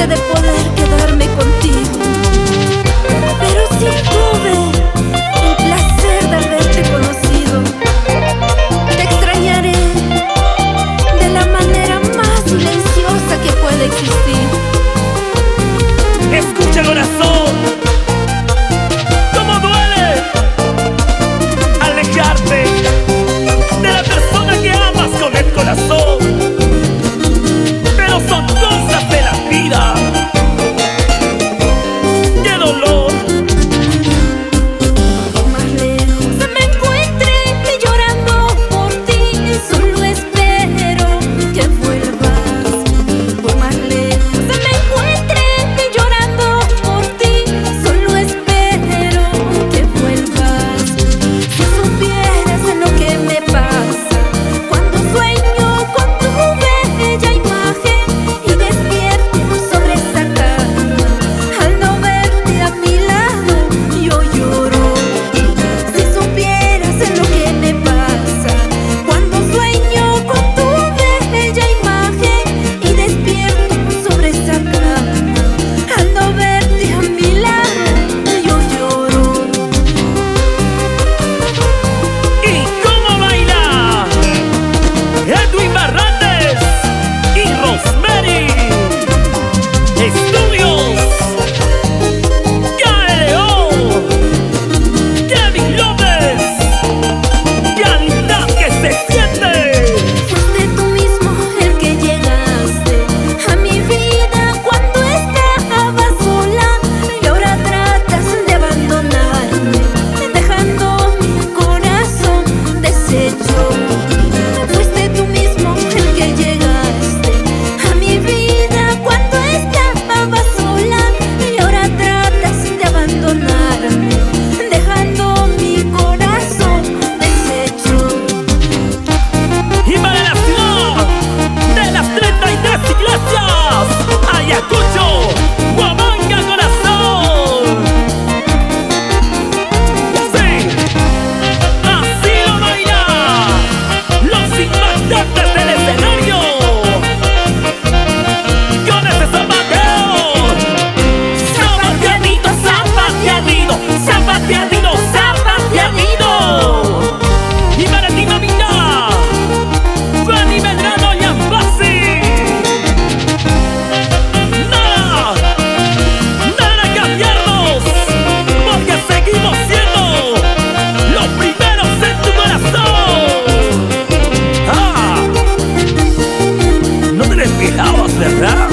de poder quedarme contigo, pero sí tuve el placer de haberte conocido. Te extrañaré de la manera más silenciosa que puede existir. Escucha, corazón, cómo duele alejarte de la persona que amas con el corazón. Pero son cosas de la vida. ¡Qué dolor! Más lejos me encuentre llorando por ti, solo espero que vuelvas. Por más lejos me encuentre llorando por ti, solo espero que vuelvas. Si supieras lo que me pasa cuando sueño con tu bella imagen y despierto sobre esa cama, al no verte a mi lado yo lloro. Si supieras lo que me pasa cuando sueño con tu bella imagen y despierto sobre esa cama, al no verte a mi lado yo lloro. ¿Y cómo baila Edwin Barrantes y Rosemary Estudios? ¡KLO! ¡Kevin López! ¡Calidad que se siente! Fuiste tú mismo el que llegaste a mi vida cuando estaba sola y ahora tratas de abandonarme, dejando mi corazón deshecho. Fuiste tú mismo el que llegaste a mi vida cuando estaba sola y ahora tratas de abandonarme, dejando mi corazón deshecho. Y para la ciudad de las 33 iglesias, Ayacucho, Huamanga, corazón. Sí, así lo baila los impactantes del escenario. Con ese zapateo, zapateadito, zapateadito, zapateadito, zapateadito. Y para ti, mamita, Fanny Medrano y Ambassi. Nada cambiarnos, porque seguimos siendo los primeros en tu corazón. Ah, no te les fijabas, ¿verdad?